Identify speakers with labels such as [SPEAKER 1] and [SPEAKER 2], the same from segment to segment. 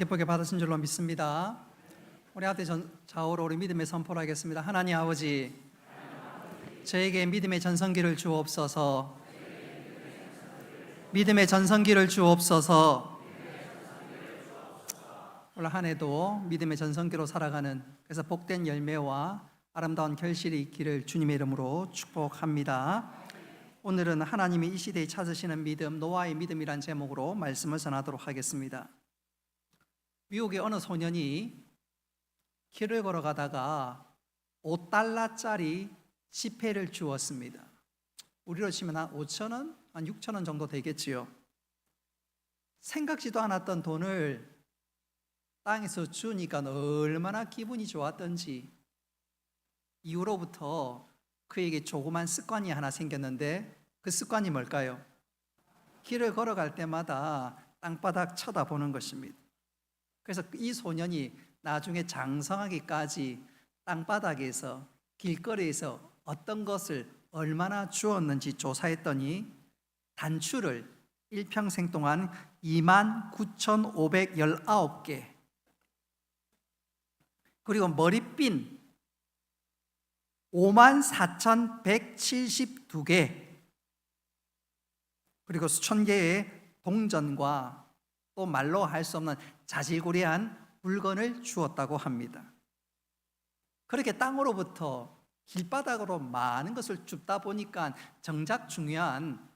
[SPEAKER 1] 기쁘게 받으신 줄로 믿습니다. 우리 앞에 좌우로 우리 믿음의 선포를 하겠습니다. 하나님 아버지, 저에게 믿음의 전성기를 주옵소서. 믿음의 전성기를 주옵소서. 올 한 해도 믿음의 전성기로 살아가는, 그래서 복된 열매와 아름다운 결실이 있기를 주님의 이름으로 축복합니다. 오늘은 하나님이 이 시대에 찾으시는 믿음, 노아의 믿음이란 제목으로 말씀을 전하도록 하겠습니다. 미국의 어느 소년이 길을 걸어가다가 $5짜리 지폐를 주었습니다. 우리로 치면 한 5,000원, 한 6,000원 정도 되겠지요. 생각지도 않았던 돈을 땅에서 주니까 얼마나 기분이 좋았던지, 이후로부터 그에게 조그만 습관이 하나 생겼는데, 그 습관이 뭘까요? 길을 걸어갈 때마다 땅바닥 쳐다보는 것입니다. 그래서 이 소년이 나중에 장성하기까지 땅바닥에서, 길거리에서 어떤 것을 얼마나 주었는지 조사했더니 단추를 일평생 동안 29,519개, 그리고 머리핀 54,172개, 그리고 수천 개의 동전과 또 말로 할 수 없는 자질구레한 물건을 주었다고 합니다. 그렇게 땅으로부터 길바닥으로 많은 것을 줍다 보니까 정작 중요한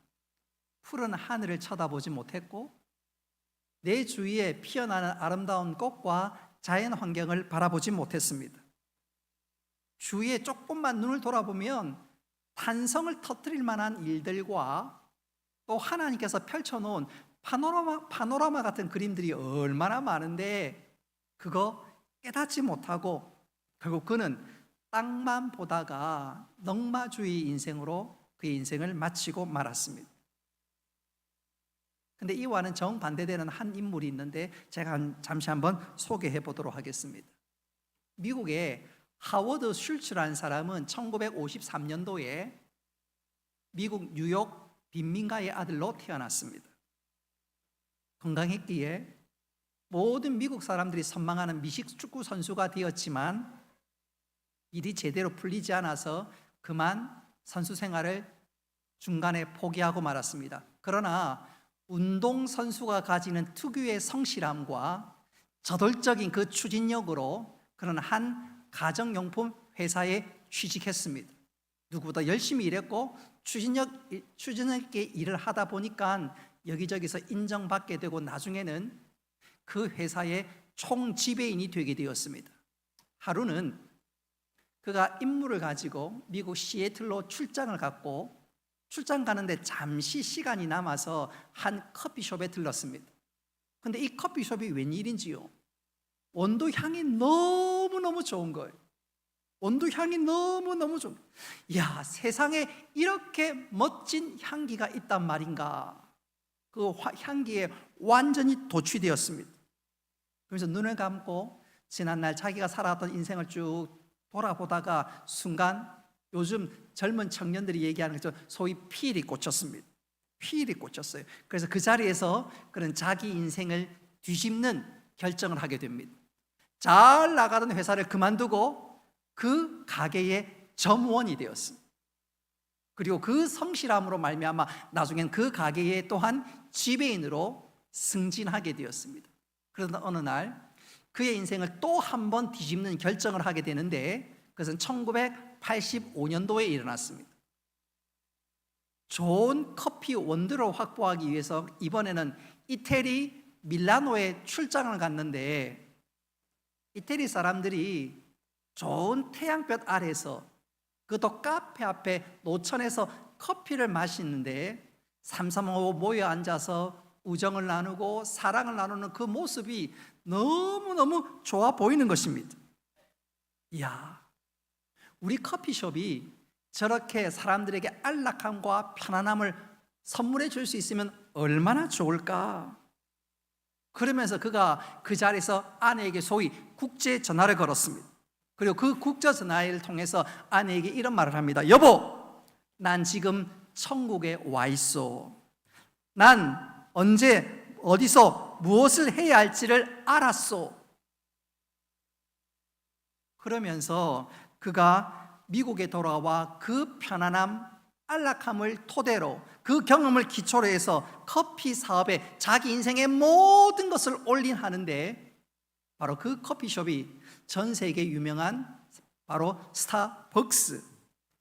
[SPEAKER 1] 푸른 하늘을 쳐다보지 못했고, 내 주위에 피어나는 아름다운 꽃과 자연 환경을 바라보지 못했습니다. 주위에 조금만 눈을 돌아보면 탄성을 터뜨릴 만한 일들과 또 하나님께서 펼쳐놓은 파노라마 같은 그림들이 얼마나 많은데, 그거 깨닫지 못하고 결국 그는 땅만 보다가 넝마주의 인생으로 그의 인생을 마치고 말았습니다. 근데 이와는 정반대되는 한 인물이 있는데 제가 잠시 한번 소개해 보도록 하겠습니다. 미국의 하워드 슐츠라는 사람은 1953년도에 미국 뉴욕 빈민가의 아들로 태어났습니다. 건강했기에 모든 미국 사람들이 선망하는 미식 축구 선수가 되었지만 일이 제대로 풀리지 않아서 그만 선수 생활을 중간에 포기하고 말았습니다. 그러나 운동선수가 가지는 특유의 성실함과 저돌적인 그 추진력으로 그는 한 가정용품 회사에 취직했습니다. 누구보다 열심히 일했고 추진력 있게 일을 하다 보니까 여기저기서 인정받게 되고 나중에는 그 회사의 총지배인이 되게 되었습니다. 하루는 그가 임무를 가지고 미국 시애틀로 출장을 갔고, 출장 가는데 잠시 시간이 남아서 한 커피숍에 들렀습니다. 근데 이 커피숍이 웬일인지요, 원두 향이 너무너무 좋은 거예요. 원두 향이 너무너무 좋은 거예요. 이야, 세상에 이렇게 멋진 향기가 있단 말인가. 그 향기에 완전히 도취되었습니다. 그래서 눈을 감고 지난날 자기가 살아왔던 인생을 쭉 돌아보다가 순간 요즘 젊은 청년들이 얘기하는 것처럼 소위 필이 꽂혔습니다. 필이 꽂혔어요. 그래서 그 자리에서 그런 자기 인생을 뒤집는 결정을 하게 됩니다. 잘 나가던 회사를 그만두고 그 가게의 점원이 되었습니다. 그리고 그 성실함으로 말미암아 나중엔 그 가게의 또한 지배인으로 승진하게 되었습니다. 그러던 어느 날 그의 인생을 또 한 번 뒤집는 결정을 하게 되는데, 그것은 1985년도에 일어났습니다. 좋은 커피 원두를 확보하기 위해서 이번에는 이태리 밀라노에 출장을 갔는데, 이태리 사람들이 좋은 태양볕 아래서, 그것도 카페 앞에 노천에서 커피를 마시는데 삼삼오오 모여 앉아서 우정을 나누고 사랑을 나누는 그 모습이 너무너무 좋아 보이는 것입니다. 이야, 우리 커피숍이 저렇게 사람들에게 안락함과 편안함을 선물해 줄 수 있으면 얼마나 좋을까. 그러면서 그가 그 자리에서 아내에게 소위 국제 전화를 걸었습니다. 그리고 그 국제 전화를 통해서 아내에게 이런 말을 합니다. 여보, 난 지금 천국에 와 있어. 난 언제 어디서 그래서 무엇을 해야 할지를 알았소. 그러면서 그가 미국에 돌아와 그 편안함, 안락함을 토대로 그 경험을 기초로 해서 커피 사업에 자기 인생의 모든 것을 올인하는데, 바로 그 커피숍이 전 세계 유명한 바로 스타벅스,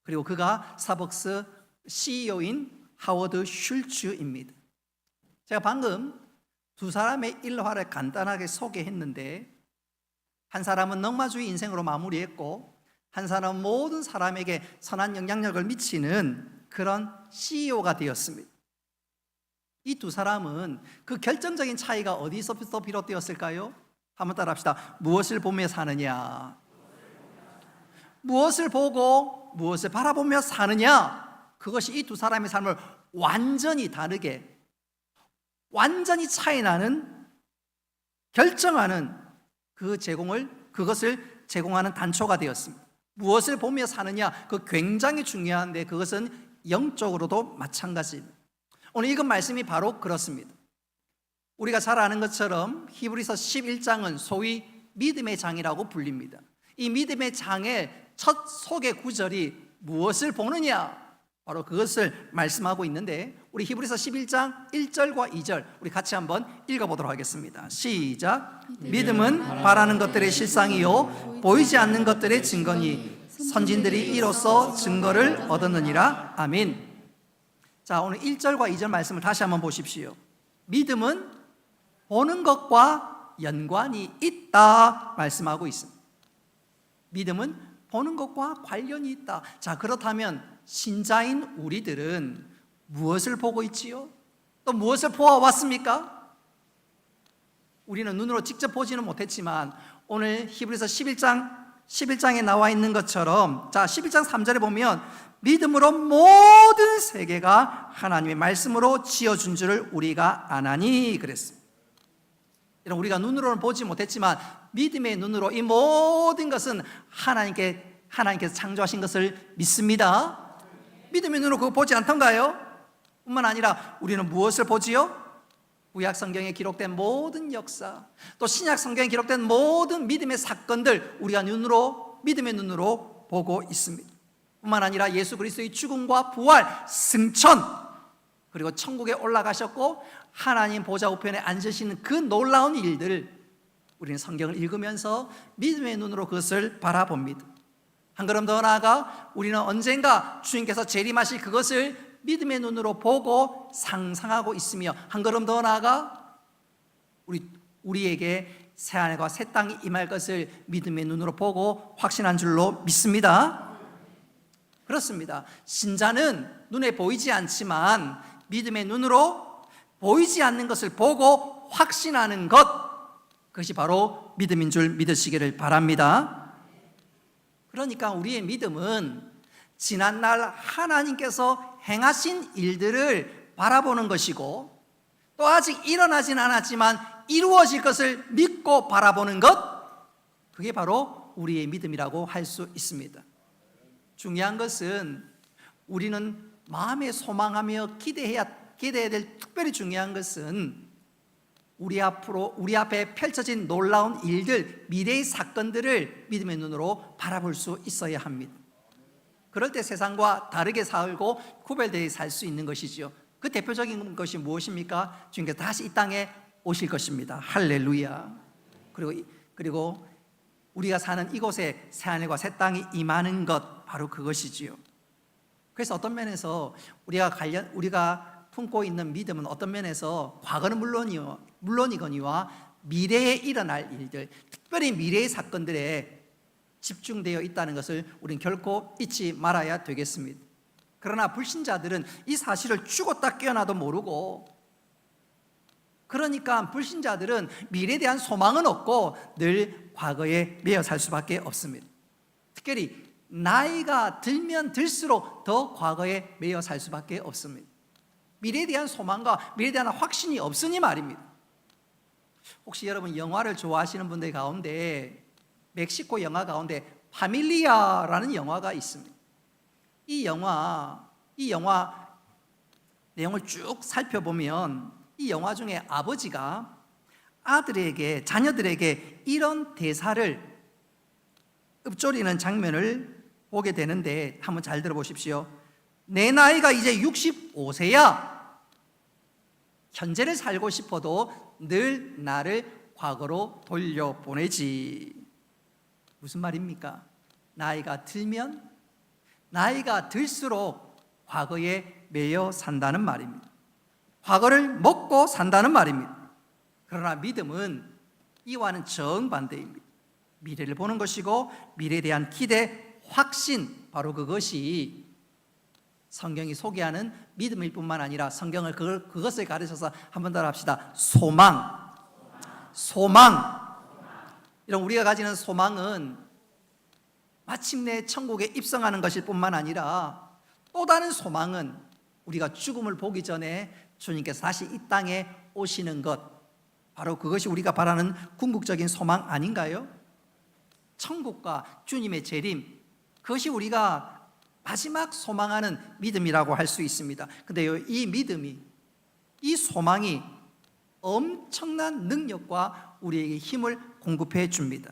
[SPEAKER 1] 그리고 그가 스타벅스 CEO인 하워드 슐츠입니다. 제가 방금 두 사람의 일화를 간단하게 소개했는데, 한 사람은 넉마주의 인생으로 마무리했고 한 사람은 모든 사람에게 선한 영향력을 미치는 그런 CEO가 되었습니다. 이 두 사람은 그 결정적인 차이가 어디서부터 비롯되었을까요? 한번 따라합시다. 무엇을 보며 사느냐, 무엇을 보고 무엇을 바라보며 사느냐, 그것이 이 두 사람의 삶을 완전히 다르게, 완전히 차이나는, 결정하는 그것을 제공하는 단초가 되었습니다. 무엇을 보며 사느냐, 그 굉장히 중요한데 그것은 영적으로도 마찬가지입니다. 오늘 읽은 말씀이 바로 그렇습니다. 우리가 잘 아는 것처럼 히브리서 11장은 소위 믿음의 장이라고 불립니다. 이 믿음의 장의 첫 소개 구절이 무엇을 보느냐, 바로 그것을 말씀하고 있는데, 우리 히브리서 11장 1절과 2절 우리 같이 한번 읽어보도록 하겠습니다. 시작. 믿음은 바라는 것들의 실상이요 보이지 않는 것들의 증거니 선진들이 이로써 증거를 얻었느니라. 아멘. 자, 오늘 1절과 2절 말씀을 다시 한번 보십시오. 믿음은 보는 것과 연관이 있다 말씀하고 있습니다. 믿음은 보는 것과 관련이 있다. 자, 그렇다면 신자인 우리들은 무엇을 보고 있지요? 또 무엇을 보아왔습니까? 우리는 눈으로 직접 보지는 못했지만 오늘 히브리서 11장에 나와 있는 것처럼, 자, 11장 3절에 보면 믿음으로 모든 세계가 하나님의 말씀으로 지어준 줄을 우리가 아나니 그랬습니다. 여러분, 우리가 눈으로는 보지 못했지만 믿음의 눈으로 이 모든 것은 하나님께서 창조하신 것을 믿습니다. 믿음의 눈으로 그거 보지 않던가요? 뿐만 아니라 우리는 무엇을 보지요? 구약 성경에 기록된 모든 역사, 또 신약 성경에 기록된 모든 믿음의 사건들 우리가 믿음의 눈으로 보고 있습니다. 뿐만 아니라 예수 그리스도의 죽음과 부활, 승천, 그리고 천국에 올라가셨고 하나님 보좌 우편에 앉으시는 그 놀라운 일들을 우리는 성경을 읽으면서 믿음의 눈으로 그것을 바라봅니다. 한 걸음 더 나아가 우리는 언젠가 주님께서 재림하실 그것을 믿음의 눈으로 보고 상상하고 있으며, 한 걸음 더 나아가 우리에게 새하늘과 새 땅이 임할 것을 믿음의 눈으로 보고 확신한 줄로 믿습니다. 그렇습니다. 신자는 눈에 보이지 않지만 믿음의 눈으로 보이지 않는 것을 보고 확신하는 것, 그것이 바로 믿음인 줄 믿으시기를 바랍니다. 그러니까 우리의 믿음은 지난날 하나님께서 행하신 일들을 바라보는 것이고, 또 아직 일어나진 않았지만 이루어질 것을 믿고 바라보는 것, 그게 바로 우리의 믿음이라고 할 수 있습니다. 중요한 것은 우리는 마음에 소망하며 기대해야 될, 특별히 중요한 것은 우리 앞에 펼쳐진 놀라운 일들, 미래의 사건들을 믿음의 눈으로 바라볼 수 있어야 합니다. 그럴 때 세상과 다르게 살고 구별되어 살 수 있는 것이죠. 그 대표적인 것이 무엇입니까? 주님께서 다시 이 땅에 오실 것입니다. 할렐루야. 그리고 우리가 사는 이곳에 새하늘과 새 땅이 임하는 것, 바로 그것이지요. 그래서 어떤 면에서 우리가 품고 있는 믿음은 어떤 면에서 과거는 물론이거니와 미래에 일어날 일들, 특별히 미래의 사건들에 집중되어 있다는 것을 우리는 결코 잊지 말아야 되겠습니다. 그러나 불신자들은 이 사실을 죽었다 깨어나도 모르고, 그러니까 불신자들은 미래에 대한 소망은 없고 늘 과거에 매여 살 수밖에 없습니다. 특별히 나이가 들면 들수록 더 과거에 매여 살 수밖에 없습니다. 미래에 대한 소망과 미래에 대한 확신이 없으니 말입니다. 혹시 여러분 영화를 좋아하시는 분들 가운데 멕시코 영화 가운데 파밀리아라는 영화가 있습니다. 이 영화 내용을 쭉 살펴보면 이 영화 중에 아버지가 아들에게, 자녀들에게 이런 대사를 읊조리는 장면을 보게 되는데 한번 잘 들어보십시오. 내 나이가 이제 65세야. 현재를 살고 싶어도 늘 나를 과거로 돌려보내지. 무슨 말입니까? 나이가 들면 나이가 들수록 과거에 매여 산다는 말입니다. 과거를 먹고 산다는 말입니다. 그러나 믿음은 이와는 정반대입니다. 미래를 보는 것이고 미래에 대한 기대, 확신, 바로 그것이 성경이 소개하는 믿음일 뿐만 아니라 성경을 그것을 가르쳐서 한번 더 합시다. 소망. 이런 우리가 가지는 소망은 마침내 천국에 입성하는 것일 뿐만 아니라 또 다른 소망은 우리가 죽음을 보기 전에 주님께서 다시 이 땅에 오시는 것, 바로 그것이 우리가 바라는 궁극적인 소망 아닌가요? 천국과 주님의 재림, 그것이 우리가 마지막 소망하는 믿음이라고 할 수 있습니다. 그런데요, 이 믿음이, 이 소망이 엄청난 능력과 우리에게 힘을 공급해 줍니다.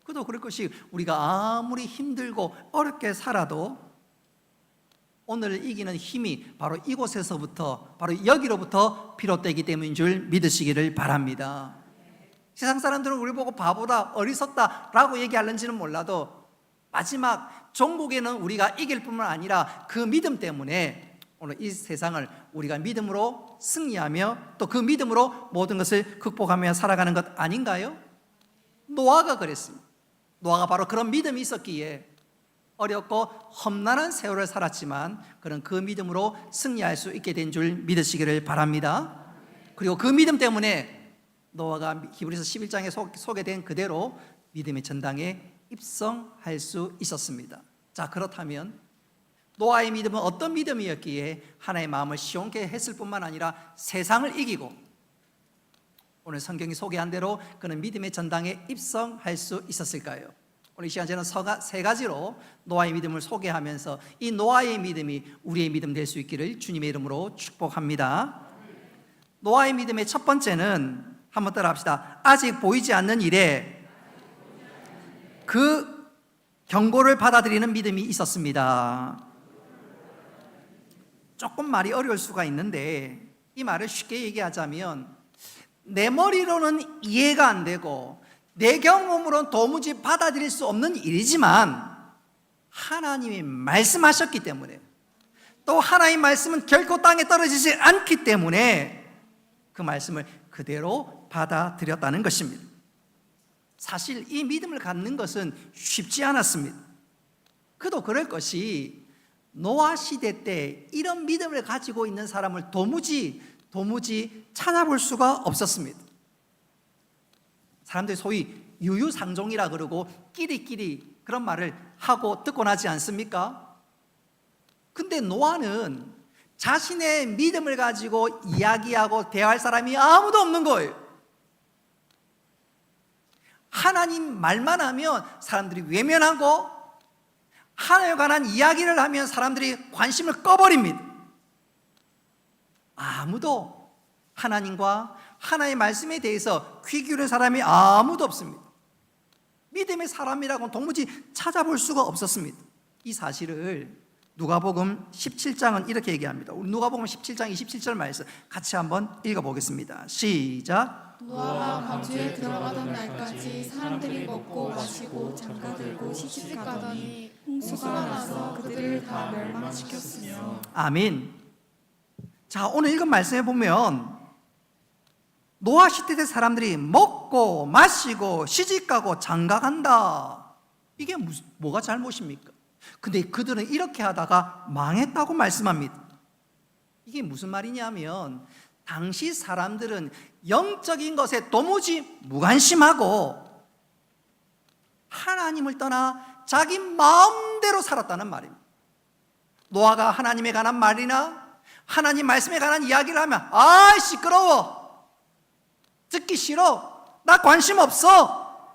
[SPEAKER 1] 그도 그럴 것이 우리가 아무리 힘들고 어렵게 살아도 오늘을 이기는 힘이 바로 이곳에서부터, 바로 여기로부터 비롯되기 때문인 줄 믿으시기를 바랍니다. 세상 사람들은 우리 보고 바보다, 어리석다라고 얘기하는지는 몰라도 마지막 종국에는 우리가 이길 뿐만 아니라 그 믿음 때문에 오늘 이 세상을 우리가 믿음으로 승리하며 또 그 믿음으로 모든 것을 극복하며 살아가는 것 아닌가요? 노아가 그랬습니다. 노아가 바로 그런 믿음이 있었기에 어렵고 험난한 세월을 살았지만 그는 그 믿음으로 승리할 수 있게 된 줄 믿으시기를 바랍니다. 그리고 그 믿음 때문에 노아가 히브리서 11장에 소개된 그대로 믿음의 전당에 입성할 수 있었습니다. 자, 그렇다면 노아의 믿음은 어떤 믿음이었기에 하나의 마음을 시원케 했을 뿐만 아니라 세상을 이기고 오늘 성경이 소개한 대로 그는 믿음의 전당에 입성할 수 있었을까요? 오늘 이 시간 저는 세 가지로 노아의 믿음을 소개하면서 이 노아의 믿음이 우리의 믿음 될 수 있기를 주님의 이름으로 축복합니다. 노아의 믿음의 첫 번째는 한번 따라 합시다. 아직 보이지 않는 일에 그 경고를 받아들이는 믿음이 있었습니다. 조금 말이 어려울 수가 있는데 이 말을 쉽게 얘기하자면 내 머리로는 이해가 안 되고 내 경험으로는 도무지 받아들일 수 없는 일이지만 하나님이 말씀하셨기 때문에 또 하나님의 말씀은 결코 땅에 떨어지지 않기 때문에 그 말씀을 그대로 받아들였다는 것입니다. 사실 이 믿음을 갖는 것은 쉽지 않았습니다. 그도 그럴 것이 노아 시대 때 이런 믿음을 가지고 있는 사람을 도무지 찾아볼 수가 없었습니다. 사람들이 소위 유유상종이라 그러고 끼리끼리 그런 말을 하고 듣고 나지 않습니까? 근데 노아는 자신의 믿음을 가지고 이야기하고 대화할 사람이 아무도 없는 거예요. 하나님 말만 하면 사람들이 외면하고 하나님에 관한 이야기를 하면 사람들이 관심을 꺼버립니다. 아무도 하나님과 하나님의 말씀에 대해서 귀 기울인 사람이 아무도 없습니다. 믿음의 사람이라고는 도무지 찾아볼 수가 없었습니다. 이 사실을 누가복음 17장은 이렇게 얘기합니다. 우리 누가복음 17장 27절 말씀 같이 한번 읽어보겠습니다. 시작.
[SPEAKER 2] 노아가 방주에 들어가던 날까지 사람들이 먹고 마시고 장가들고 시집가더니 홍수가 나서 그들을 다 멸망시켰으며.
[SPEAKER 1] 아멘. 자, 오늘 읽은 말씀에 보면 노아 시대 사람들이 먹고 마시고 시집가고 장가간다. 이게 뭐가 잘못입니까? 근데 그들은 이렇게 하다가 망했다고 말씀합니다. 이게 무슨 말이냐면 당시 사람들은 영적인 것에 도무지 무관심하고 하나님을 떠나 자기 마음대로 살았다는 말입니다. 노아가 하나님에 관한 말이나 하나님 말씀에 관한 이야기를 하면 아 시끄러워, 듣기 싫어, 나 관심 없어.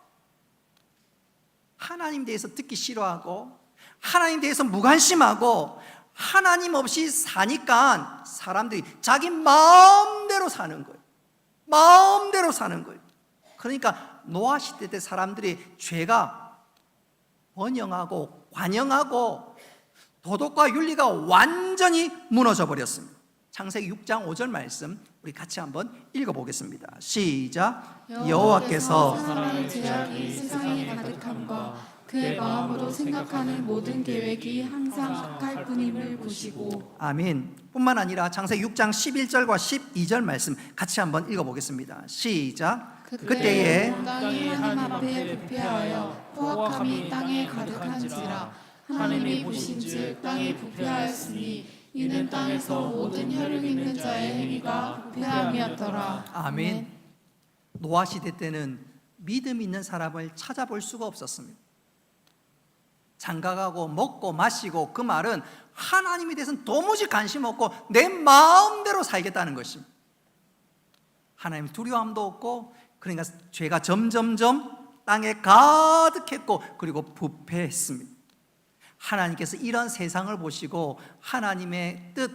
[SPEAKER 1] 하나님 대해서 듣기 싫어하고 하나님 대해서 무관심하고 하나님 없이 사니까 사람들이 자기 마음대로 사는 거예요. 마음대로 사는 거예요. 그러니까 노아 시대 때 사람들이 죄가 번영하고 관영하고 도덕과 윤리가 완전히 무너져 버렸습니다. 창세기 6장 5절 말씀 우리 같이 한번 읽어보겠습니다. 시작. 여호와께서
[SPEAKER 2] 사람의 죄악이 세상에 가득함과 그의 마음으로 생각하는 모든 계획이 항상 악할 뿐임을 보시고.
[SPEAKER 1] 아멘. 뿐만 아니라 창세기 6장 11절과 12절 말씀 같이 한번 읽어보겠습니다. 시작. 그때에
[SPEAKER 2] 땅이 하나님 앞에 부패하여 포악함이 땅에 가득한지라 하나님이 보신즉 땅이 부패하였으니 이는 땅에서 모든 혈육 있는 자의 행위가 부패함이었더라.
[SPEAKER 1] 아멘. 노아 시대 때는 믿음 있는 사람을 찾아볼 수가 없었습니다. 장가가고 먹고 마시고 그 말은 하나님에 대해서는 도무지 관심 없고 내 마음대로 살겠다는 것입니다. 하나님 두려움도 없고 그러니까 죄가 점점점 땅에 가득했고 그리고 부패했습니다. 하나님께서 이런 세상을 보시고 하나님의 뜻,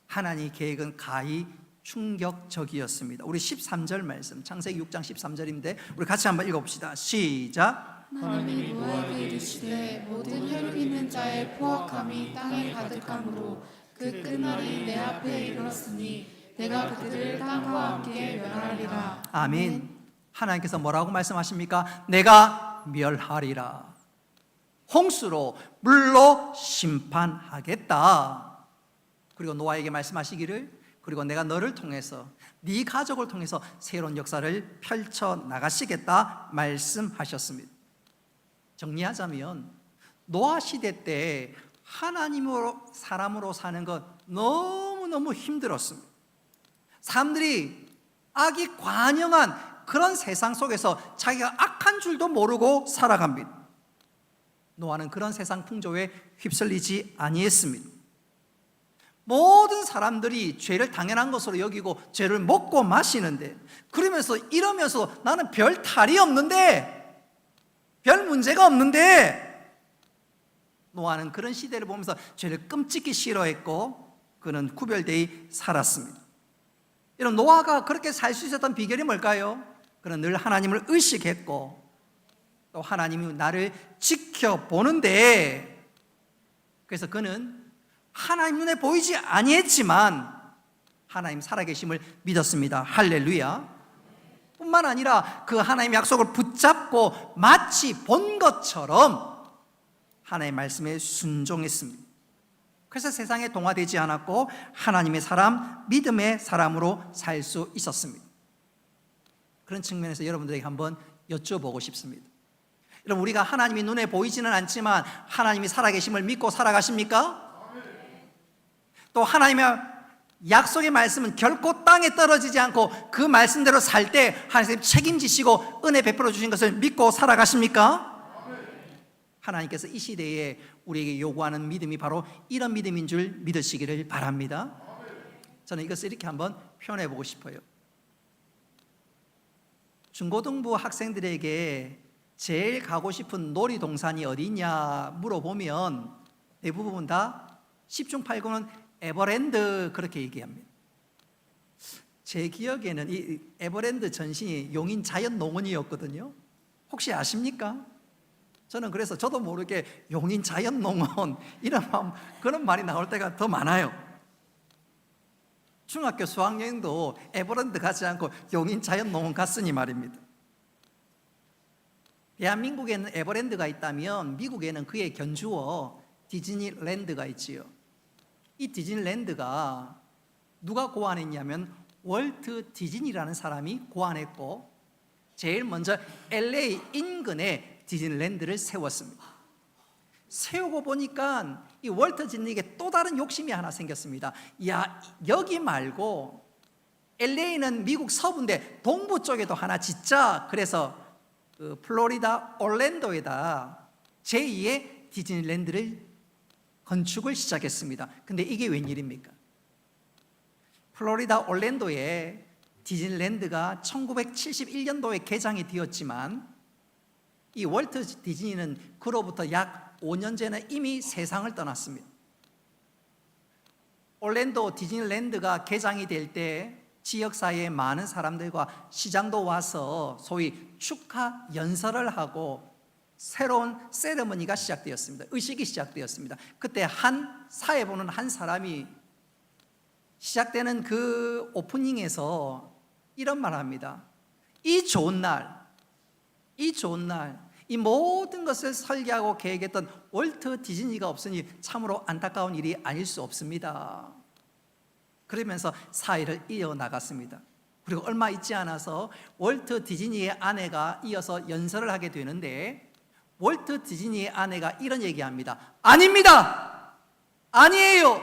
[SPEAKER 1] 하나님의 계획은 가히 충격적이었습니다. 우리 13절 말씀 창세기 6장 13절인데 우리 같이 한번 읽어봅시다. 시작.
[SPEAKER 2] 하나님이 노아에게 이르시되 모든 혈육 있는 자의 포악함이 땅에 가득함으로 그 끝날이 내 앞에 이르렀으니 내가 그들을 땅과 함께 멸하리라.
[SPEAKER 1] 아멘. 하나님께서 뭐라고 말씀하십니까? 내가 멸하리라. 홍수로 물로 심판하겠다. 그리고 노아에게 말씀하시기를 그리고 내가 너를 통해서 네 가족을 통해서 새로운 역사를 펼쳐 나가시겠다 말씀하셨습니다. 정리하자면 노아 시대 때 하나님으로 사람으로 사는 것 너무너무 힘들었습니다. 사람들이 악이 관영한 그런 세상 속에서 자기가 악한 줄도 모르고 살아갑니다. 노아는 그런 세상 풍조에 휩쓸리지 아니했습니다. 모든 사람들이 죄를 당연한 것으로 여기고 죄를 먹고 마시는데 그러면서 이러면서 나는 별 탈이 없는데 별 문제가 없는데 노아는 그런 시대를 보면서 죄를 끔찍히 싫어했고 그는 구별되이 살았습니다. 이런 노아가 그렇게 살 수 있었던 비결이 뭘까요? 그는 늘 하나님을 의식했고 또 하나님이 나를 지켜보는데 그래서 그는 하나님 눈에 보이지 아니했지만 하나님 살아계심을 믿었습니다. 할렐루야. 뿐만 아니라 그 하나님의 약속을 붙잡고 마치 본 것처럼 하나님의 말씀에 순종했습니다. 그래서 세상에 동화되지 않았고 하나님의 사람, 믿음의 사람으로 살 수 있었습니다. 그런 측면에서 여러분들에게 한번 여쭤보고 싶습니다. 여러분, 우리가 하나님이 눈에 보이지는 않지만 하나님이 살아계심을 믿고 살아가십니까? 또 하나님의 약속의 말씀은 결코 땅에 떨어지지 않고 그 말씀대로 살 때 하나님 책임지시고 은혜 베풀어 주신 것을 믿고 살아가십니까? 하나님께서 이 시대에 우리에게 요구하는 믿음이 바로 이런 믿음인 줄 믿으시기를 바랍니다. 저는 이것을 이렇게 한번 표현해 보고 싶어요. 중고등부 학생들에게 제일 가고 싶은 놀이동산이 어디냐 물어보면 대부분 다 10중 8구는 에버랜드 그렇게 얘기합니다. 제 기억에는 이 에버랜드 전신이 용인 자연농원이었거든요. 혹시 아십니까? 저는 그래서 저도 모르게 용인 자연농원 이런 그런 말이 나올 때가 더 많아요. 중학교 수학여행도 에버랜드 가지 않고 용인 자연농원 갔으니 말입니다. 대한민국에는 에버랜드가 있다면 미국에는 그에 견주어 디즈니랜드가 있지요. 이 디즈니랜드가 누가 고안했냐면 월트 디즈니라는 사람이 고안했고 제일 먼저 LA 인근에 디즈니랜드를 세웠습니다. 세우고 보니까 이 월트 디즈니에게 또 다른 욕심이 하나 생겼습니다. 야, 여기 말고 LA는 미국 서부인데 동부 쪽에도 하나 짓자. 그래서 그 플로리다 올랜도에다 제2의 디즈니랜드를 건축을 시작했습니다. 근데 이게 웬일입니까? 플로리다 올랜도에 디즈니랜드가 1971년도에 개장이 되었지만 이 월트 디즈니는 그로부터 약 5년 전에 이미 세상을 떠났습니다. 올랜도 디즈니랜드가 개장이 될 때 지역사회의 많은 사람들과 시장도 와서 소위 축하 연설을 하고 새로운 세레머니가 시작되었습니다. 의식이 시작되었습니다. 그때 한 사회 보는 한 사람이 시작되는 그 오프닝에서 이런 말을 합니다. 이 좋은 날, 이 모든 것을 설계하고 계획했던 월트 디즈니가 없으니 참으로 안타까운 일이 아닐 수 없습니다. 그러면서 사회를 이어나갔습니다. 그리고 얼마 있지 않아서 월트 디즈니의 아내가 이어서 연설을 하게 되는데, 월트 디즈니의 아내가 이런 얘기합니다. 아닙니다. 아니에요.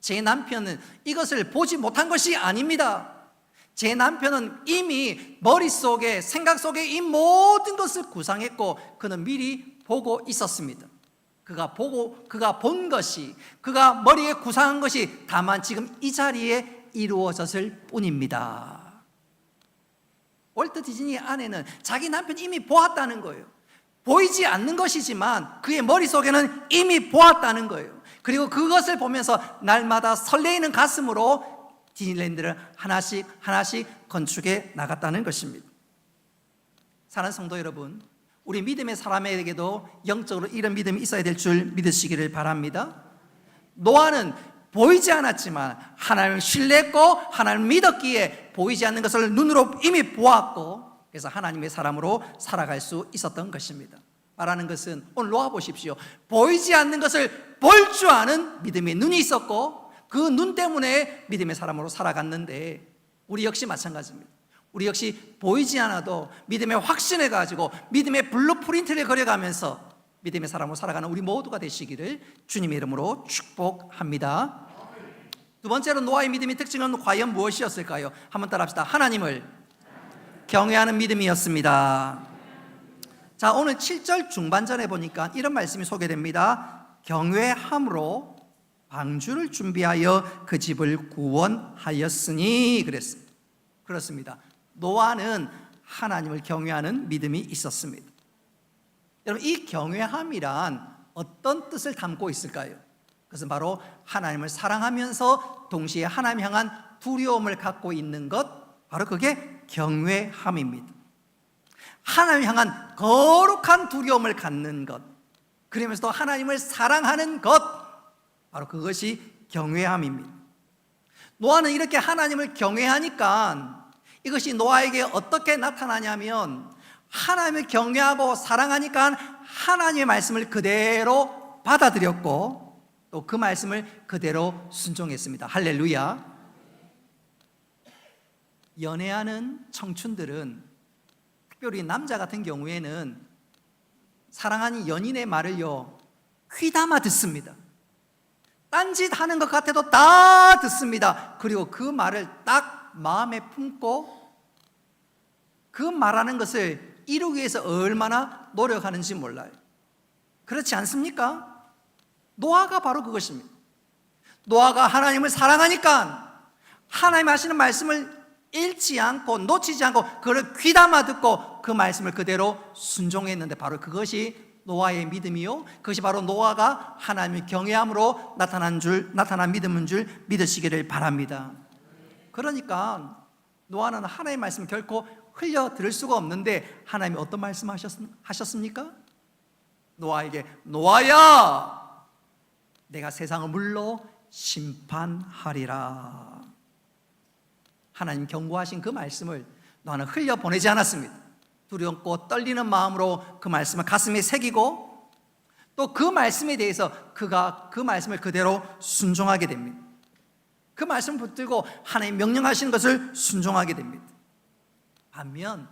[SPEAKER 1] 제 남편은 이것을 보지 못한 것이 아닙니다. 제 남편은 이미 머릿속에, 생각 속에 이 모든 것을 구상했고 그는 미리 보고 있었습니다. 그가 본 것이, 그가 머리에 구상한 것이 다만 지금 이 자리에 이루어졌을 뿐입니다. 월트 디즈니의 아내는 자기 남편이 이미 보았다는 거예요. 보이지 않는 것이지만 그의 머릿속에는 이미 보았다는 거예요. 그리고 그것을 보면서 날마다 설레이는 가슴으로 디즈니랜드를 하나씩 건축해 나갔다는 것입니다. 사랑하는 성도 여러분, 우리 믿음의 사람에게도 영적으로 이런 믿음이 있어야 될 줄 믿으시기를 바랍니다. 노아는 보이지 않았지만 하나님을 신뢰했고 하나님을 믿었기에 보이지 않는 것을 눈으로 이미 보았고, 그래서 하나님의 사람으로 살아갈 수 있었던 것입니다. 말하는 것은 오늘 노아 보십시오. 보이지 않는 것을 볼 줄 아는 믿음의 눈이 있었고 그 눈 때문에 믿음의 사람으로 살아갔는데, 우리 역시 마찬가지입니다. 우리 역시 보이지 않아도 믿음의 확신을 가지고 믿음의 블루프린트를 그려가면서 믿음의 사람으로 살아가는 우리 모두가 되시기를 주님의 이름으로 축복합니다. 두 번째로 노아의 믿음의 특징은 과연 무엇이었을까요? 한번 따라합시다. 하나님을 경외하는 믿음이었습니다. 자, 오늘 7절 중반전에 보니까 이런 말씀이 소개됩니다. 경외함으로 방주를 준비하여 그 집을 구원하였으니 그랬습니다. 그렇습니다. 노아는 하나님을 경외하는 믿음이 있었습니다. 여러분, 이 경외함이란 어떤 뜻을 담고 있을까요? 그것은 바로 하나님을 사랑하면서 동시에 하나님 향한 두려움을 갖고 있는 것, 바로 그게 경외함입니다. 하나님 향한 거룩한 두려움을 갖는 것, 그러면서 또 하나님을 사랑하는 것, 바로 그것이 경외함입니다. 노아는 이렇게 하나님을 경외하니까 이것이 노아에게 어떻게 나타나냐면, 하나님을 경외하고 사랑하니까 하나님의 말씀을 그대로 받아들였고 또 그 말씀을 그대로 순종했습니다. 할렐루야. 연애하는 청춘들은, 특별히 남자 같은 경우에는 사랑하는 연인의 말을요 귀담아 듣습니다. 딴짓 하는 것 같아도 다 듣습니다. 그리고 그 말을 딱 마음에 품고 그 말하는 것을 이루기 위해서 얼마나 노력하는지 몰라요. 그렇지 않습니까? 노아가 바로 그것입니다. 노아가 하나님을 사랑하니까 하나님 하시는 말씀을 잃지 않고 놓치지 않고 그걸 귀담아 듣고 그 말씀을 그대로 순종했는데, 바로 그것이 노아의 믿음이요, 그것이 바로 노아가 하나님을 경외함으로 나타난 믿음인 줄 믿으시기를 바랍니다. 그러니까 노아는 하나님의 말씀을 결코 흘려 들을 수가 없는데, 하나님이 어떤 말씀 하셨습니까? 노아에게, 노아야, 내가 세상을 물로 심판하리라. 하나님 경고하신 그 말씀을 노아는 흘려 보내지 않았습니다. 두렵고 떨리는 마음으로 그 말씀을 가슴에 새기고 또 그 말씀에 대해서 그가 그 말씀을 그대로 순종하게 됩니다. 그 말씀을 붙들고 하나님 명령하시는 것을 순종하게 됩니다. 반면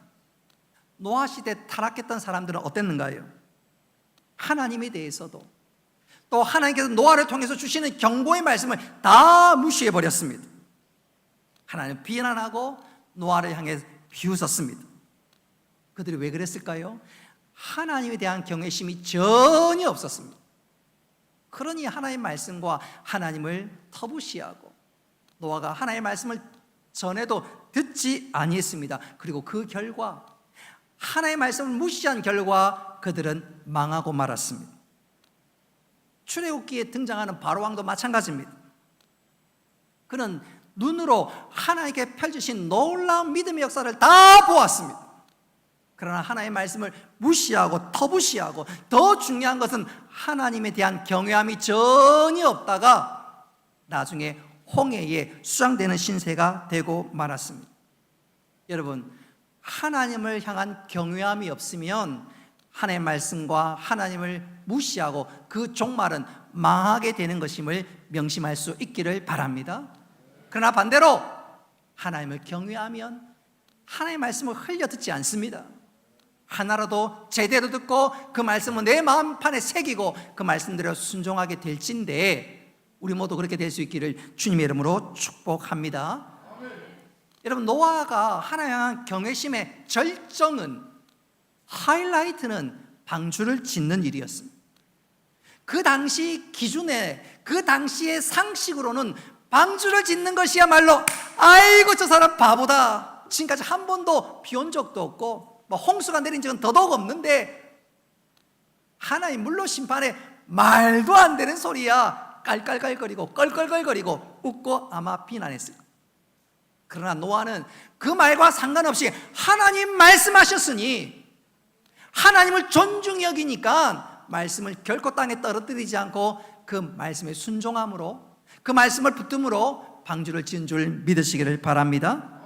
[SPEAKER 1] 노아 시대 타락했던 사람들은 어땠는가요? 하나님에 대해서도 또 하나님께서 노아를 통해서 주시는 경고의 말씀을 다 무시해버렸습니다. 하나님을 비난하고 노아를 향해 비웃었습니다. 그들이 왜 그랬을까요? 하나님에 대한 경외심이 전혀 없었습니다. 그러니 하나님의 말씀과 하나님을 터부시하고 노아가 하나님의 말씀을 전에도 듣지 아니했습니다. 그리고 그 결과, 하나님의 말씀을 무시한 결과 그들은 망하고 말았습니다. 출애굽기에 등장하는 바로왕도 마찬가지입니다. 그는 눈으로 하나님께 펼치신 놀라운 믿음의 역사를 다 보았습니다. 그러나 하나님의 말씀을 무시하고 터부시하고, 더 중요한 것은 하나님에 대한 경외함이 전혀 없다가 나중에 홍해에 수장되는 신세가 되고 말았습니다. 여러분, 하나님을 향한 경외함이 없으면 하나님의 말씀과 하나님을 무시하고 그 종말은 망하게 되는 것임을 명심할 수 있기를 바랍니다. 그러나 반대로 하나님을 경외하면 하나님의 말씀을 흘려 듣지 않습니다. 하나라도 제대로 듣고 그 말씀을 내 마음판에 새기고 그 말씀대로 순종하게 될진데, 우리 모두 그렇게 될 수 있기를 주님의 이름으로 축복합니다. 여러분, 노아가 하나님에 대한 경외심의 절정은, 하이라이트는 방주를 짓는 일이었습니다. 그 당시 기준에, 그 당시의 상식으로는 방주를 짓는 것이야말로, 아이고 저 사람 바보다, 지금까지 한 번도 비 온 적도 없고 홍수가 내린 적은 더더욱 없는데 하나님 물로 심판에 말도 안 되는 소리야 깔깔깔거리고 껄껄껄거리고 웃고 아마 비난했을 거예요. 그러나 노아는 그 말과 상관없이 하나님 말씀하셨으니 하나님을 존중히 여기니까 말씀을 결코 땅에 떨어뜨리지 않고 그 말씀에 순종함으로, 그 말씀을 붙듦으로 방주를 지은 줄 믿으시기를 바랍니다.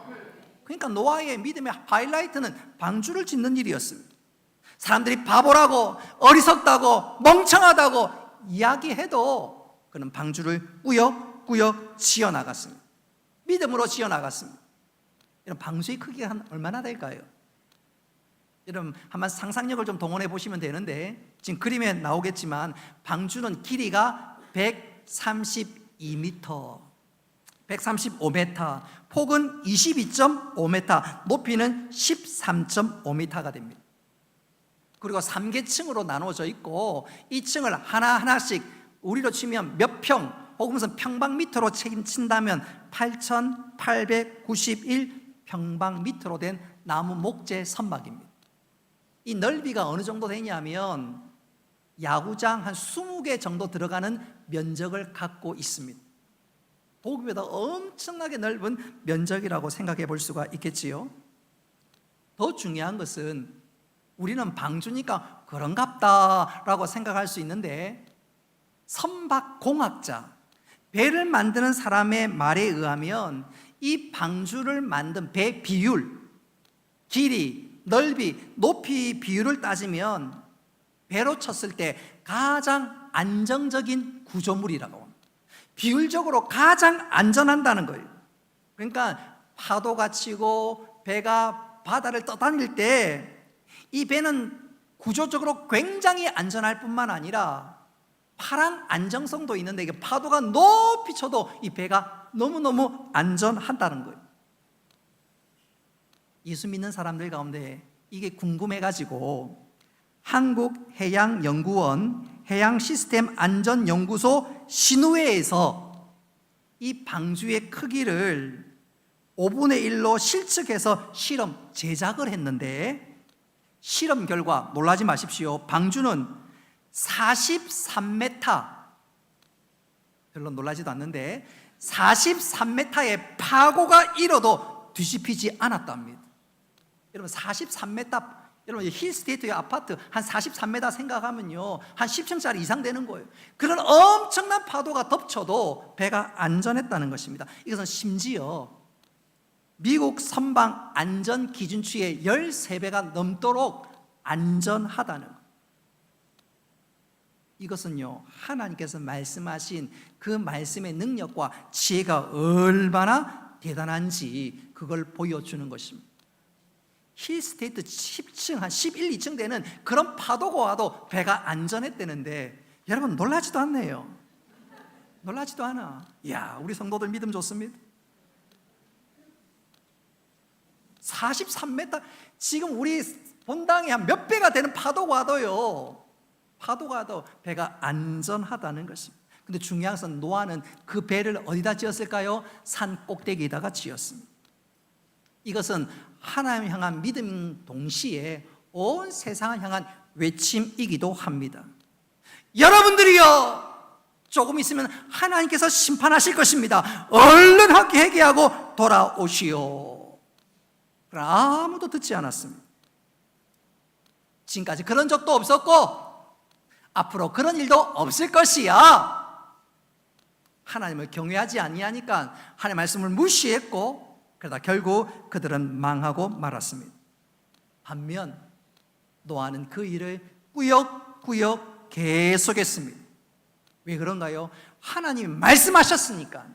[SPEAKER 1] 그러니까 노아의 믿음의 하이라이트는 방주를 짓는 일이었습니다. 사람들이 바보라고 어리석다고 멍청하다고 이야기해도 그는 방주를 꾸역꾸역 지어나갔습니다. 믿음으로 지어나갔습니다. 여러분, 방주의 크기가 얼마나 될까요? 여러분, 한번 상상력을 좀 동원해 보시면 되는데, 지금 그림에 나오겠지만 방주는 길이가 132m, 135m, 폭은 22.5m, 높이는 13.5m가 됩니다. 그리고 3계층으로 나누어져 있고 이 층을 하나하나씩 우리로 치면 몇 평 혹은 무슨 평방미터로 책임친다면 8,891 평방미터로 된 나무 목재 선박입니다. 이 넓이가 어느 정도 되냐면 야구장 한 20개 정도 들어가는 면적을 갖고 있습니다. 도급보다 엄청나게 넓은 면적이라고 생각해 볼 수가 있겠지요. 더 중요한 것은 우리는 방주니까 그런갑다 라고 생각할 수 있는데, 선박공학자, 배를 만드는 사람의 말에 의하면 이 방주를 만든 배 비율, 길이, 넓이, 높이 비율을 따지면 배로 쳤을 때 가장 안정적인 구조물이라고 합니다. 비율적으로 가장 안전한다는 거예요. 그러니까 파도가 치고 배가 바다를 떠다닐 때 이 배는 구조적으로 굉장히 안전할 뿐만 아니라 파랑 안정성도 있는데, 이게 파도가 높이 쳐도 이 배가 너무너무 안전하다는 거예요. 예수 믿는 사람들 가운데 이게 궁금해가지고 한국해양연구원 해양시스템안전연구소 신우회에서 이 방주의 크기를 5분의 1로 실측해서 실험 제작을 했는데, 실험 결과 놀라지 마십시오. 방주는 43m, 별로 놀라지도 않는데 43m의 파고가 일어도 뒤집히지 않았답니다. 여러분, 43m, 여러분 힐스테이트의 아파트 한 43m 생각하면요 한 10층짜리 이상 되는 거예요. 그런 엄청난 파도가 덮쳐도 배가 안전했다는 것입니다. 이것은 심지어 미국 선박 안전 기준치의 13배가 넘도록 안전하다는 것. 이것은요 하나님께서 말씀하신 그 말씀의 능력과 지혜가 얼마나 대단한지 그걸 보여주는 것입니다. 힐스테이트 10층, 한 11, 2층 되는 그런 파도가 와도 배가 안전했다는데, 여러분 놀라지도 않네요. 놀라지도 않아. 이야, 우리 성도들 믿음 좋습니다. 43m, 지금 우리 본당에 한 몇 배가 되는 파도가 와도요, 파도가 와도 배가 안전하다는 것입니다. 근데 중요한 것은 노아는 그 배를 어디다 지었을까요? 산 꼭대기에다가 지었습니다. 이것은 하나님 향한 믿음 동시에 온 세상을 향한 외침이기도 합니다. 여러분들이여 조금 있으면 하나님께서 심판하실 것입니다. 얼른 회개하고 돌아오시오. 그러나 아무도 듣지 않았습니다. 지금까지 그런 적도 없었고 앞으로 그런 일도 없을 것이야. 하나님을 경외하지 아니하니까 하나님의 말씀을 무시했고, 그러다 결국 그들은 망하고 말았습니다. 반면 노아는 그 일을 꾸역꾸역 계속했습니다. 왜 그런가요? 하나님이 말씀하셨으니까,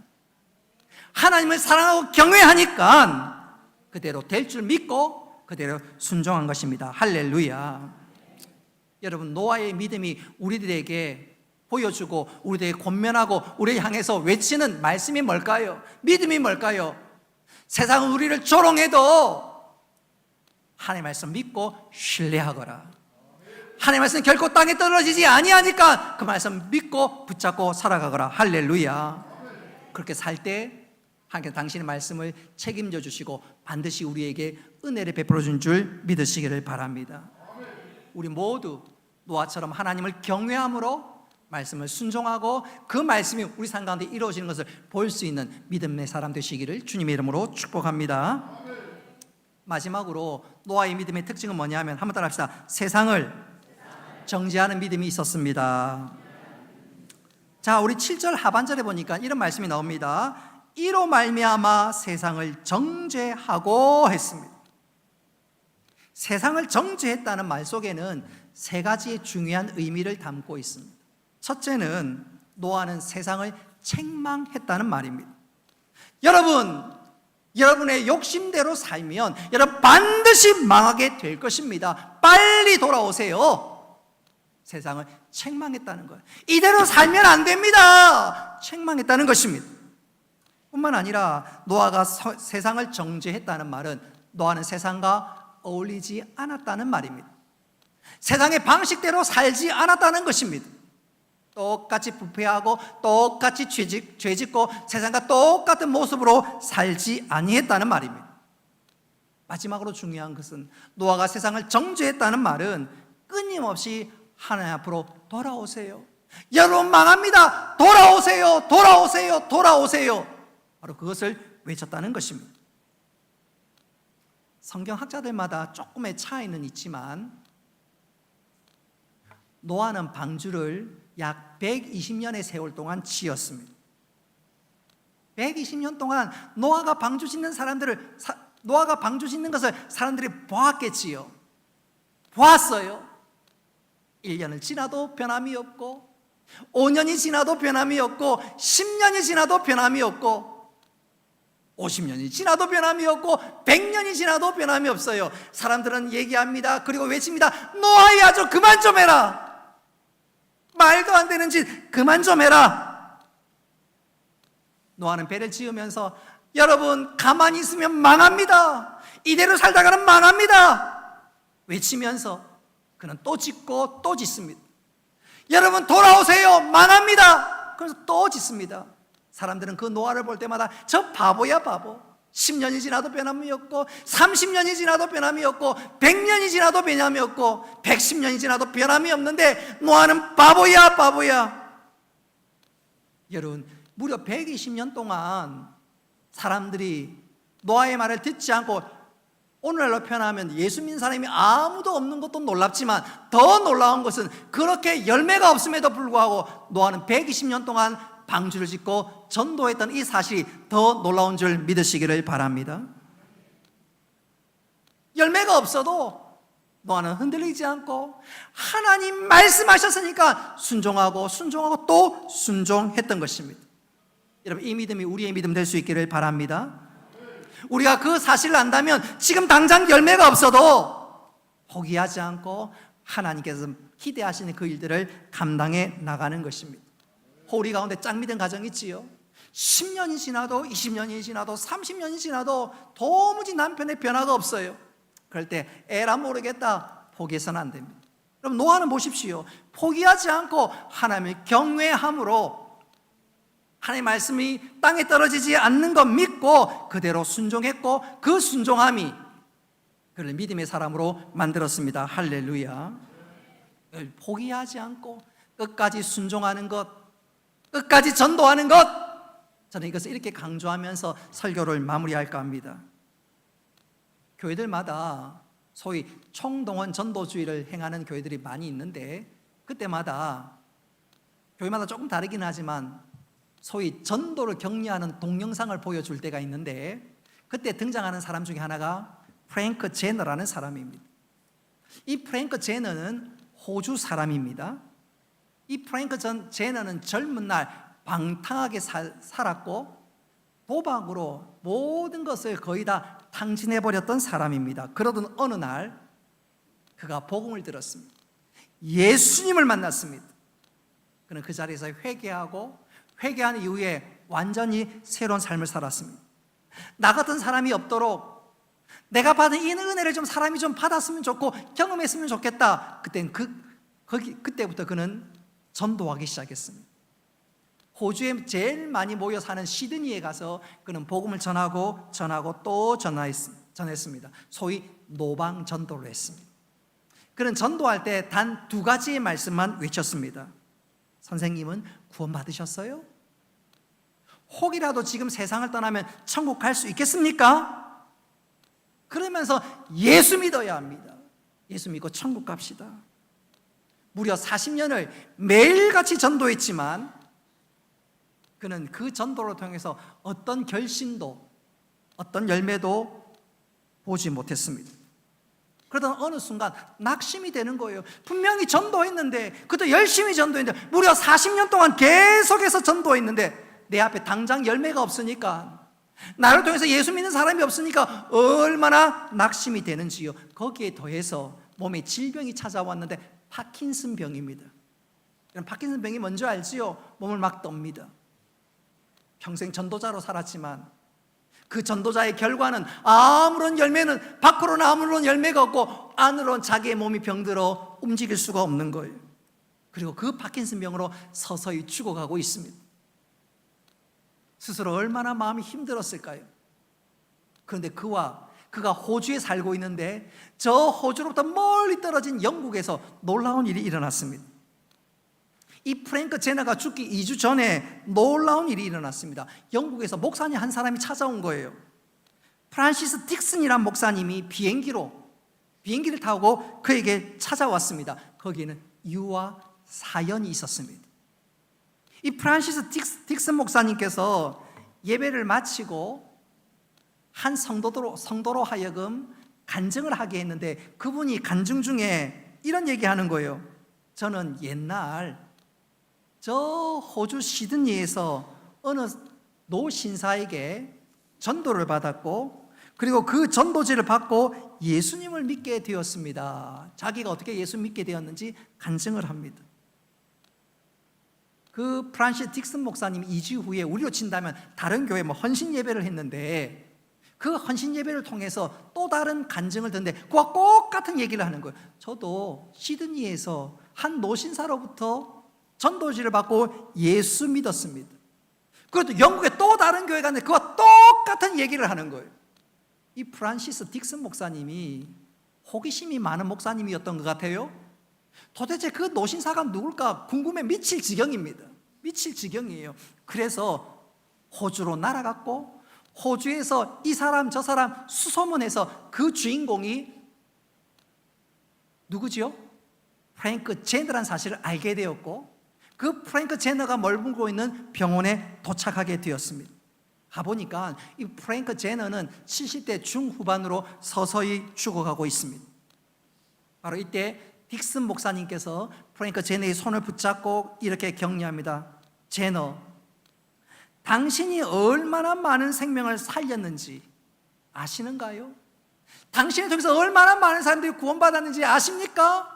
[SPEAKER 1] 하나님을 사랑하고 경외하니까 그대로 될 줄 믿고 그대로 순종한 것입니다. 할렐루야. 여러분, 노아의 믿음이 우리들에게 보여주고 우리들에게 권면하고 우리를 향해서 외치는 말씀이 뭘까요? 믿음이 뭘까요? 세상은 우리를 조롱해도 하나님의 말씀 믿고 신뢰하거라. 하나님의 말씀 결코 땅에 떨어지지 아니하니까 그 말씀 믿고 붙잡고 살아가거라. 할렐루야. 그렇게 살 때 하나님께서 당신의 말씀을 책임져 주시고 반드시 우리에게 은혜를 베풀어 준 줄 믿으시기를 바랍니다. 우리 모두 노아처럼 하나님을 경외함으로 말씀을 순종하고 그 말씀이 우리 삶 가운데 이루어지는 것을 볼 수 있는 믿음의 사람 되시기를 주님의 이름으로 축복합니다. 마지막으로 노아의 믿음의 특징은 뭐냐면, 한번 따라 합시다. 세상을 정죄하는 믿음이 있었습니다. 자, 우리 7절 하반절에 보니까 이런 말씀이 나옵니다. 이로 말미암아 세상을 정죄하고 했습니다. 세상을 정죄했다는 말 속에는 세 가지의 중요한 의미를 담고 있습니다. 첫째는 노아는 세상을 책망했다는 말입니다. 여러분의 욕심대로 살면 여러분 반드시 망하게 될 것입니다. 빨리 돌아오세요. 세상을 책망했다는 거예요. 이대로 살면 안 됩니다. 책망했다는 것입니다. 뿐만 아니라 노아가 세상을 정죄했다는 말은 노아는 세상과 어울리지 않았다는 말입니다. 세상의 방식대로 살지 않았다는 것입니다. 똑같이 부패하고 똑같이 죄짓고 세상과 똑같은 모습으로 살지 아니했다는 말입니다. 마지막으로 중요한 것은 노아가 세상을 정죄했다는 말은 끊임없이 하나님 앞으로 돌아오세요. 여러분 망합니다. 돌아오세요. 돌아오세요. 돌아오세요. 바로 그것을 외쳤다는 것입니다. 성경학자들마다 조금의 차이는 있지만 노아는 방주를 약 120년의 세월 동안 지었습니다. 120년 동안 노아가 방주 짓는 것을 사람들이 보았겠지요. 보았어요. 1년을 지나도 변함이 없고 5년이 지나도 변함이 없고 10년이 지나도 변함이 없고 50년이 지나도 변함이 없고 100년이 지나도 변함이 없어요. 사람들은 얘기합니다. 그리고 외칩니다. 노아야, 좀 그만 좀 해라. 말도 안 되는 짓 그만 좀 해라. 노아는 배를 지으면서 여러분 가만히 있으면 망합니다. 이대로 살다가는 망합니다. 외치면서 그는 또 짓고 또 짓습니다. 여러분 돌아오세요. 망합니다. 그래서 또 짓습니다. 사람들은 그 노아를 볼 때마다 저 바보야 바보. 10년이 지나도 변함이 없고 30년이 지나도 변함이 없고 100년이 지나도 변함이 없고 110년이 지나도 변함이 없는데 노아는 바보야 바보야. 여러분 무려 120년 동안 사람들이 노아의 말을 듣지 않고 오늘날로 표현하면 예수 믿는 사람이 아무도 없는 것도 놀랍지만 더 놀라운 것은 그렇게 열매가 없음에도 불구하고 노아는 120년 동안 방주를 짓고 전도했던 이 사실이 더 놀라운 줄 믿으시기를 바랍니다. 열매가 없어도 노아는 흔들리지 않고 하나님 말씀하셨으니까 순종하고 또 순종했던 것입니다. 여러분 이 믿음이 우리의 믿음 될 수 있기를 바랍니다. 우리가 그 사실을 안다면 지금 당장 열매가 없어도 포기하지 않고 하나님께서 기대하시는 그 일들을 감당해 나가는 것입니다. 우리 가운데 짝 믿은 가정 있지요. 10년이 지나도 20년이 지나도 30년이 지나도 도무지 남편의 변화가 없어요. 그럴 때 에라 모르겠다 포기해서는 안 됩니다. 그럼 노아는 보십시오. 포기하지 않고 하나님을 경외함으로 하나님의 말씀이 땅에 떨어지지 않는 것 믿고 그대로 순종했고 그 순종함이 그를 믿음의 사람으로 만들었습니다. 할렐루야. 포기하지 않고 끝까지 순종하는 것, 끝까지 전도하는 것. 저는 이것을 이렇게 강조하면서 설교를 마무리할까 합니다. 교회들마다 소위 총동원 전도주의를 행하는 교회들이 많이 있는데, 그때마다 교회마다 조금 다르긴 하지만 소위 전도를 격려하는 동영상을 보여줄 때가 있는데, 그때 등장하는 사람 중에 하나가 프랭크 제너라는 사람입니다. 이 프랭크 제너는 호주 사람입니다. 이 프랭크 제너는 젊은 날 방탕하게 살았고 도박으로 모든 것을 거의 다 탕진해버렸던 사람입니다. 그러던 어느 날 그가 복음을 들었습니다. 예수님을 만났습니다. 그는 그 자리에서 회개한 이후에 완전히 새로운 삶을 살았습니다. 나 같은 사람이 없도록 내가 받은 이 은혜를 좀 사람이 좀 받았으면 좋고 경험했으면 좋겠다. 그때부터 그는 전도하기 시작했습니다. 호주에 제일 많이 모여 사는 시드니에 가서 그는 복음을 전하고 또 전했습니다. 소위 노방 전도를 했습니다. 그는 전도할 때 단 2가지의 말씀만 외쳤습니다. 선생님은 구원 받으셨어요? 혹이라도 지금 세상을 떠나면 천국 갈 수 있겠습니까? 그러면서 예수 믿어야 합니다. 예수 믿고 천국 갑시다. 무려 40년을 매일같이 전도했지만 그는 그 전도를 통해서 어떤 결실도 어떤 열매도 보지 못했습니다. 그러던 어느 순간 낙심이 되는 거예요. 분명히 전도했는데, 그도 열심히 전도했는데, 무려 40년 동안 계속해서 전도했는데 내 앞에 당장 열매가 없으니까, 나를 통해서 예수 믿는 사람이 없으니까 얼마나 낙심이 되는지요. 거기에 더해서 몸에 질병이 찾아왔는데 파킨슨 병입니다. 파킨슨 병이 뭔지 알지요? 몸을 막 떱니다. 평생 전도자로 살았지만 그 전도자의 결과는 밖으로는 아무런 열매가 없고 안으로는 자기의 몸이 병들어 움직일 수가 없는 거예요. 그리고 그 파킨슨 병으로 서서히 죽어가고 있습니다. 스스로 얼마나 마음이 힘들었을까요? 그런데 그가 호주에 살고 있는데 저 호주로부터 멀리 떨어진 영국에서 놀라운 일이 일어났습니다. 이 프랭크 제너가 죽기 2주 전에 놀라운 일이 일어났습니다. 영국에서 목사님 한 사람이 찾아온 거예요. 프란시스 딕슨이란 목사님이 비행기를 타고 그에게 찾아왔습니다. 거기에는 유아 사연이 있었습니다. 이 프란시스 딕슨 목사님께서 예배를 마치고 한 성도로 하여금 간증을 하게 했는데, 그분이 간증 중에 이런 얘기하는 거예요. 저는 옛날 저 호주 시드니에서 어느 노신사에게 전도를 받았고, 그리고 그 전도지를 받고 예수님을 믿게 되었습니다. 자기가 어떻게 예수 믿게 되었는지 간증을 합니다. 그 프란시스 딕슨 목사님이 2주 후에 우리로 친다면 다른 교회 헌신 예배를 했는데, 그 헌신 예배를 통해서 또 다른 간증을 듣는데 그와 똑같은 얘기를 하는 거예요. 저도 시드니에서 한 노신사로부터 전도지를 받고 예수 믿었습니다. 그것도 영국의 또 다른 교회 갔는데 그와 똑같은 얘기를 하는 거예요. 이 프란시스 딕슨 목사님이 호기심이 많은 목사님이었던 것 같아요. 도대체 그 노신사가 누굴까 궁금해 미칠 지경입니다. 미칠 지경이에요. 그래서 호주로 날아갔고, 호주에서 이 사람 저 사람 수소문해서 그 주인공이 누구지요? 프랭크 제너라는 사실을 알게 되었고, 그 프랭크 제너가 머물고 있는 병원에 도착하게 되었습니다. 가보니까 이 프랭크 제너는 70대 중후반으로 서서히 죽어가고 있습니다. 바로 이때 딕슨 목사님께서 프랭크 제너의 손을 붙잡고 이렇게 격려합니다. 제너, 당신이 얼마나 많은 생명을 살렸는지 아시는가요? 당신을 통해서 얼마나 많은 사람들이 구원받았는지 아십니까?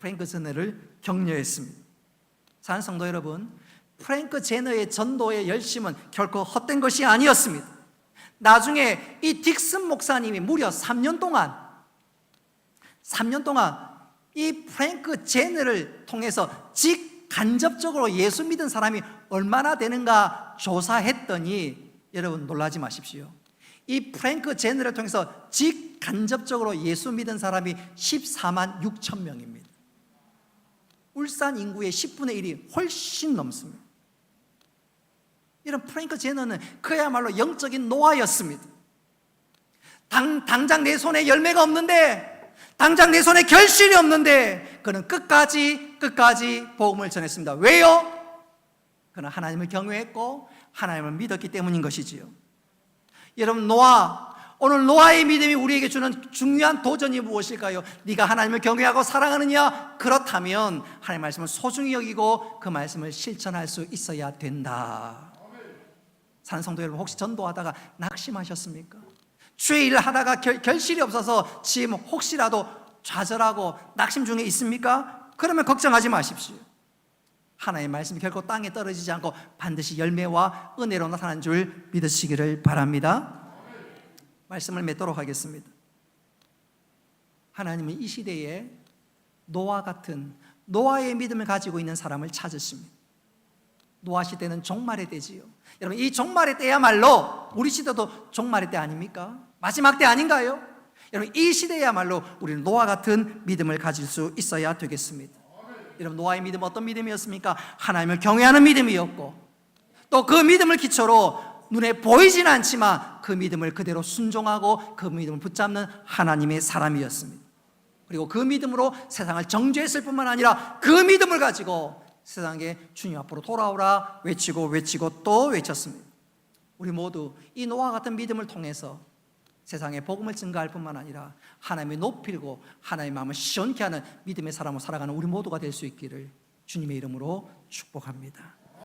[SPEAKER 1] 프랭크 제너를 격려했습니다. 사랑하는 성도 여러분, 프랭크 제너의 전도의 열심은 결코 헛된 것이 아니었습니다. 나중에 이 딕슨 목사님이 무려 3년 동안 이 프랭크 제너를 통해서 직간접적으로 예수 믿은 사람이 얼마나 되는가 조사했더니, 여러분 놀라지 마십시오. 이 프랭크 제너를 통해서 직간접적으로 예수 믿은 사람이 14만 6천 명입니다. 울산 인구의 10분의 1이 훨씬 넘습니다. 이런 프랭크 제너는 그야말로 영적인 노아였습니다. 당장 내 손에 열매가 없는데, 당장 내 손에 결실이 없는데 그는 끝까지 복음을 전했습니다. 왜요? 그는 하나님을 경외했고 하나님을 믿었기 때문인 것이지요. 여러분, 오늘 노아의 믿음이 우리에게 주는 중요한 도전이 무엇일까요? 네가 하나님을 경외하고 사랑하느냐? 그렇다면 하나님의 말씀을 소중히 여기고 그 말씀을 실천할 수 있어야 된다. 사는 성도 여러분, 혹시 전도하다가 낙심하셨습니까? 주의 일을 하다가 결실이 없어서 지금 혹시라도 좌절하고 낙심 중에 있습니까? 그러면 걱정하지 마십시오. 하나님의 말씀이 결코 땅에 떨어지지 않고 반드시 열매와 은혜로 나타나는 줄 믿으시기를 바랍니다. 말씀을 맺도록 하겠습니다. 하나님은 이 시대에 노아 같은 노아의 믿음을 가지고 있는 사람을 찾으십니다. 노아 시대는 종말의 때지요. 여러분, 이 종말의 때야말로 우리 시대도 종말의 때 아닙니까? 마지막 때 아닌가요? 여러분, 이 시대야말로 우리는 노아 같은 믿음을 가질 수 있어야 되겠습니다. 여러분, 노아의 믿음 어떤 믿음이었습니까? 하나님을 경외하는 믿음이었고, 또 그 믿음을 기초로 눈에 보이지는 않지만 그 믿음을 그대로 순종하고 그 믿음을 붙잡는 하나님의 사람이었습니다. 그리고 그 믿음으로 세상을 정죄했을 뿐만 아니라 그 믿음을 가지고 세상에 주님 앞으로 돌아오라 외치고 또 외쳤습니다. 우리 모두 이 노아 같은 믿음을 통해서 세상에 복음을 증가할 뿐만 아니라 하나님의 높이고 하나님의 마음을 시원케 하는 믿음의 사람으로 살아가는 우리 모두가 될 수 있기를 주님의 이름으로 축복합니다.